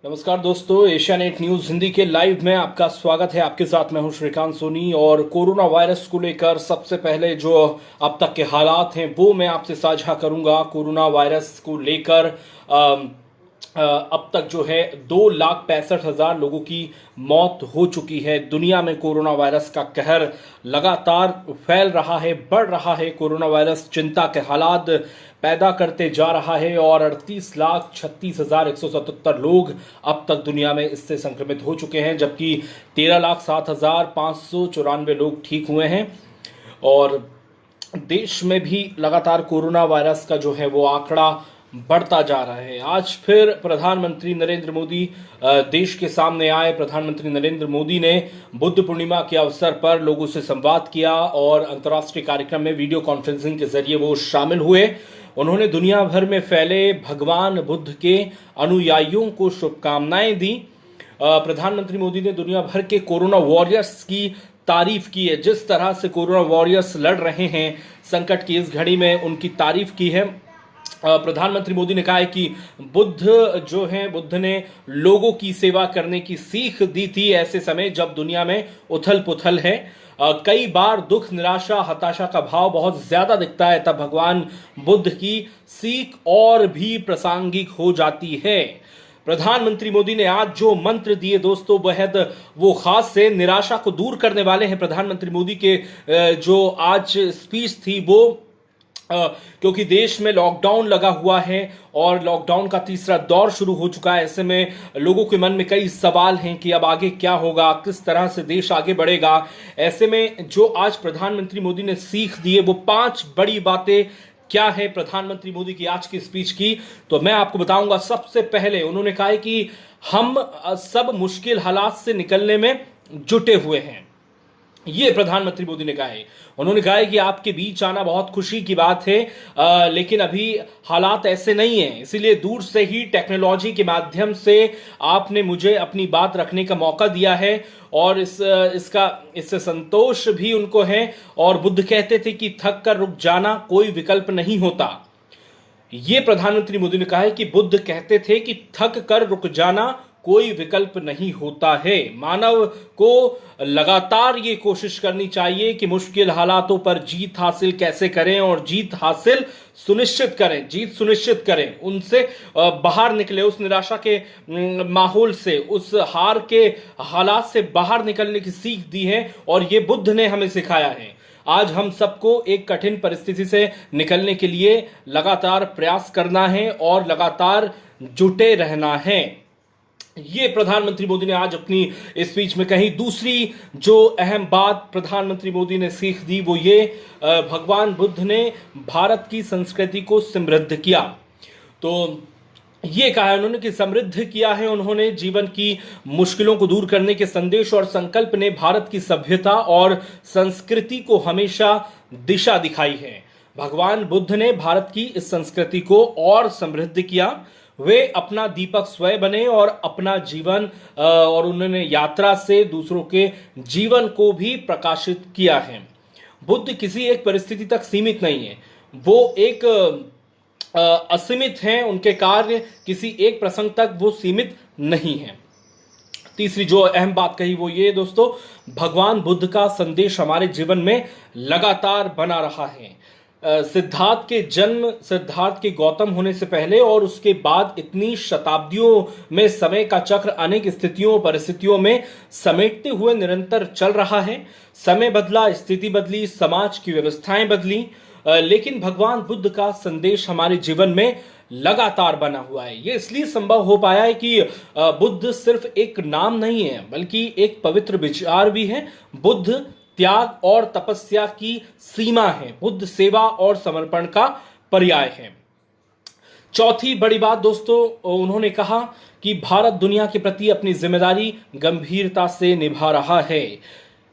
नमस्कार दोस्तों, एशियानेट न्यूज हिंदी के लाइव में आपका स्वागत है। आपके साथ मैं हूं श्रीकांत सोनी और कोरोना वायरस को लेकर सबसे पहले जो अब तक के हालात हैं वो मैं आपसे साझा करूंगा। कोरोना वायरस को लेकर अब तक जो है 2,65,000 लोगों की मौत हो चुकी है। दुनिया में कोरोना वायरस का कहर लगातार फैल रहा है, बढ़ रहा है। कोरोना वायरस चिंता के हालात पैदा करते जा रहा है और 38,36,177 लोग अब तक दुनिया में इससे संक्रमित हो चुके हैं, जबकि 13,07,594 लोग ठीक हुए हैं। और देश में भी लगातार कोरोना वायरस का जो है वो आंकड़ा बढ़ता जा रहा है। आज फिर प्रधानमंत्री नरेंद्र मोदी देश के सामने आए। प्रधानमंत्री नरेंद्र मोदी ने बुद्ध पूर्णिमा के अवसर पर लोगों से संवाद किया और अंतर्राष्ट्रीय कार्यक्रम में वीडियो कॉन्फ्रेंसिंग के जरिए वो शामिल हुए। उन्होंने दुनिया भर में फैले भगवान बुद्ध के अनुयायियों को शुभकामनाएं दी। प्रधानमंत्री मोदी ने दुनिया भर के कोरोना वॉरियर्स की तारीफ की है। जिस तरह से कोरोना वॉरियर्स लड़ रहे हैं संकट की इस घड़ी में, उनकी तारीफ की है। प्रधानमंत्री मोदी ने कहा है कि बुद्ध ने लोगों की सेवा करने की सीख दी थी ऐसे समय जब दुनिया में उथल पुथल है। कई बार दुख, निराशा, हताशा का भाव बहुत ज्यादा दिखता है, तब भगवान बुद्ध की सीख और भी प्रासंगिक हो जाती है। प्रधानमंत्री मोदी ने आज जो मंत्र दिए दोस्तों, बेहद वो खास से निराशा को दूर करने वाले हैं। प्रधानमंत्री मोदी के जो आज स्पीच थी वो क्योंकि देश में लॉकडाउन लगा हुआ है और लॉकडाउन का तीसरा दौर शुरू हो चुका है, ऐसे में लोगों के मन में कई सवाल हैं कि अब आगे क्या होगा, किस तरह से देश आगे बढ़ेगा। ऐसे में जो आज प्रधानमंत्री मोदी ने सीख दी है वो 5 बड़ी बातें क्या है प्रधानमंत्री मोदी की आज की स्पीच की, तो मैं आपको बताऊंगा। सबसे पहले उन्होंने कहा है कि हम सब मुश्किल हालात से निकलने में जुटे हुए हैं। ये प्रधानमंत्री मोदी ने कहा है। उन्होंने कहा है कि आपके बीच आना बहुत खुशी की बात है, लेकिन अभी हालात ऐसे नहीं हैं, इसीलिए दूर से ही टेक्नोलॉजी के माध्यम से आपने मुझे अपनी बात रखने का मौका दिया है और इससे संतोष भी उनको है। और बुद्ध कहते थे कि थक कर रुक जाना कोई विकल्प नहीं होता। ये प्रधानमंत्री मोदी ने कहा है कि बुद्ध कहते थे कि थक कर रुक जाना कोई विकल्प नहीं होता है। मानव को लगातार ये कोशिश करनी चाहिए कि मुश्किल हालातों पर जीत हासिल कैसे करें और जीत सुनिश्चित करें, उनसे बाहर निकले, उस निराशा के माहौल से, उस हार के हालात से बाहर निकलने की सीख दी है और ये बुद्ध ने हमें सिखाया है। आज हम सबको एक कठिन परिस्थिति से निकलने के लिए लगातार प्रयास करना है और लगातार जुटे रहना है। ये प्रधानमंत्री मोदी ने आज अपनी स्पीच में कही। दूसरी जो अहम बात प्रधानमंत्री मोदी ने सीख दी वो ये, भगवान बुद्ध ने भारत की संस्कृति को समृद्ध किया। तो ये कहा है उन्होंने कि समृद्ध किया है उन्होंने। जीवन की मुश्किलों को दूर करने के संदेश और संकल्प ने भारत की सभ्यता और संस्कृति को हमेशा दिशा दिखाई है। भगवान बुद्ध ने भारत की इस संस्कृति को और समृद्ध किया। वे अपना दीपक स्वयं बने और अपना जीवन और उन्होंने यात्रा से दूसरों के जीवन को भी प्रकाशित किया है। बुद्ध किसी एक परिस्थिति तक सीमित नहीं है, वो एक असीमित हैं। उनके कार्य किसी एक प्रसंग तक वो सीमित नहीं है। तीसरी जो अहम बात कही वो ये दोस्तों, भगवान बुद्ध का संदेश हमारे जीवन में लगातार बना रहा है। सिद्धार्थ के गौतम होने से पहले और उसके बाद इतनी शताब्दियों में समय का चक्र अनेक स्थितियों परिस्थितियों में समेटते हुए निरंतर चल रहा है। समय बदला, स्थिति बदली, समाज की व्यवस्थाएं बदली, लेकिन भगवान बुद्ध का संदेश हमारे जीवन में लगातार बना हुआ है। यह इसलिए संभव हो पाया है कि बुद्ध सिर्फ एक नाम नहीं है बल्कि एक पवित्र विचार भी है। बुद्ध त्याग और तपस्या की सीमा है, बुद्ध सेवा और समर्पण का पर्याय है। चौथी बड़ी बात दोस्तों, उन्होंने कहा कि भारत दुनिया के प्रति अपनी जिम्मेदारी गंभीरता से निभा रहा है।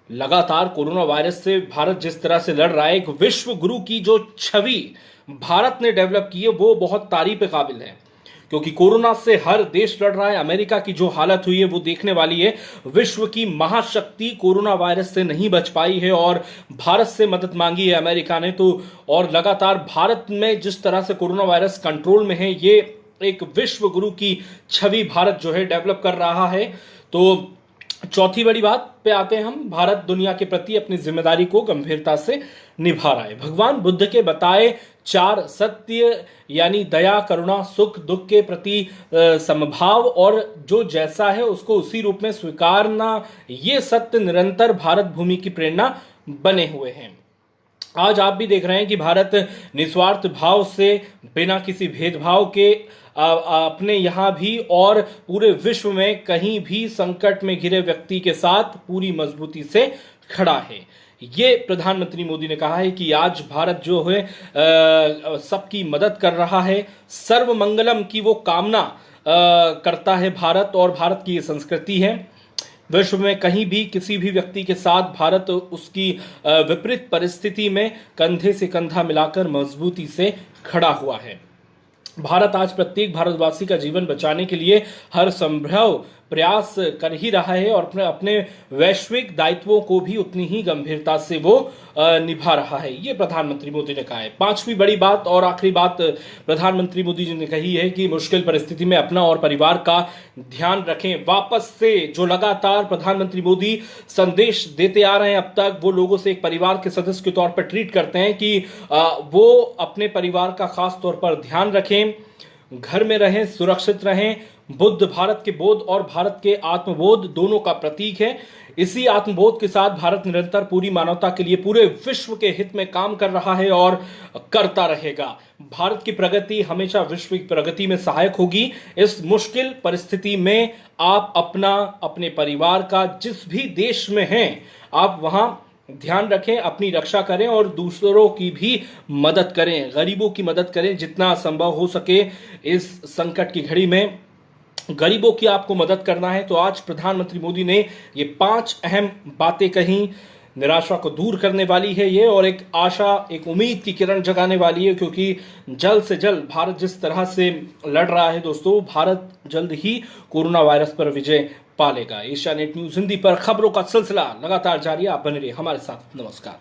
लगातार कोरोना वायरस से भारत जिस तरह से लड़ रहा है, एक विश्व गुरु की जो छवि भारत ने डेवलप की है वो बहुत तारीफ के काबिल है, क्योंकि कोरोना से हर देश लड़ रहा है। अमेरिका की जो हालत हुई है वो देखने वाली है। विश्व की महाशक्ति कोरोना वायरस से नहीं बच पाई है और भारत से मदद मांगी है अमेरिका ने तो। और लगातार भारत में जिस तरह से कोरोना वायरस कंट्रोल में है, ये एक विश्व गुरु की छवि भारत जो है डेवलप कर रहा है। तो चौथी बड़ी बात पे आते हैं हम, भारत दुनिया के प्रति अपनी जिम्मेदारी को गंभीरता से निभा रहा है। भगवान बुद्ध के बताए 4 सत्य यानी दया, करुणा, सुख, दुख के प्रति समभाव और जो जैसा है उसको उसी रूप में स्वीकारना, ये सत्य निरंतर भारत भूमि की प्रेरणा बने हुए हैं। आज आप भी देख रहे हैं कि भारत निस्वार्थ भाव से बिना किसी भेदभाव के अपने यहां भी और पूरे विश्व में कहीं भी संकट में घिरे व्यक्ति के साथ पूरी मजबूती से खड़ा है। ये प्रधानमंत्री मोदी ने कहा है कि आज भारत जो है सबकी मदद कर रहा है, सर्व मंगलम की वो कामना करता है भारत, और भारत की ये संस्कृति है। विश्व में कहीं भी किसी भी व्यक्ति के साथ भारत उसकी विपरीत परिस्थिति में कंधे से कंधा मिलाकर मजबूती से खड़ा हुआ है। भारत आज प्रत्येक भारतवासी का जीवन बचाने के लिए हर संभव प्रयास कर ही रहा है और अपने वैश्विक दायित्वों को भी उतनी ही गंभीरता से वो निभा रहा है, ये प्रधानमंत्री मोदी ने कहा है। पांचवी बड़ी बात और आखिरी बात प्रधानमंत्री मोदी जी ने कही है कि मुश्किल परिस्थिति में अपना और परिवार का ध्यान रखें। वापस से जो लगातार प्रधानमंत्री मोदी संदेश देते आ रहे हैं अब तक, वो लोगों से एक परिवार के सदस्य के तौर पर ट्रीट करते हैं कि वो अपने परिवार का खास तौर पर ध्यान रखें, घर में रहें, सुरक्षित रहें। बुद्ध भारत के बोध और भारत के आत्मबोध दोनों का प्रतीक है। इसी आत्मबोध के साथ भारत निरंतर पूरी मानवता के लिए पूरे विश्व के हित में काम कर रहा है और करता रहेगा। भारत की प्रगति हमेशा विश्व की प्रगति में सहायक होगी। इस मुश्किल परिस्थिति में आप अपने परिवार का जिस भी देश में हैं, आप वहां ध्यान रखें, अपनी रक्षा करें और दूसरों की भी मदद करें, गरीबों की मदद करें जितना संभव हो सके। इस संकट की घड़ी में गरीबों की आपको मदद करना है तो आज प्रधानमंत्री मोदी ने ये 5 अहम बातें कही। निराशा को दूर करने वाली है ये, और एक आशा, एक उम्मीद की किरण जगाने वाली है, क्योंकि जल्द से जल्द भारत जिस तरह से लड़ रहा है दोस्तों, भारत जल्द ही कोरोना वायरस पर विजय पा लेगा। एशिया नेट न्यूज हिंदी पर खबरों का सिलसिला लगातार जारी है, आप बने रहिए हमारे साथ। नमस्कार।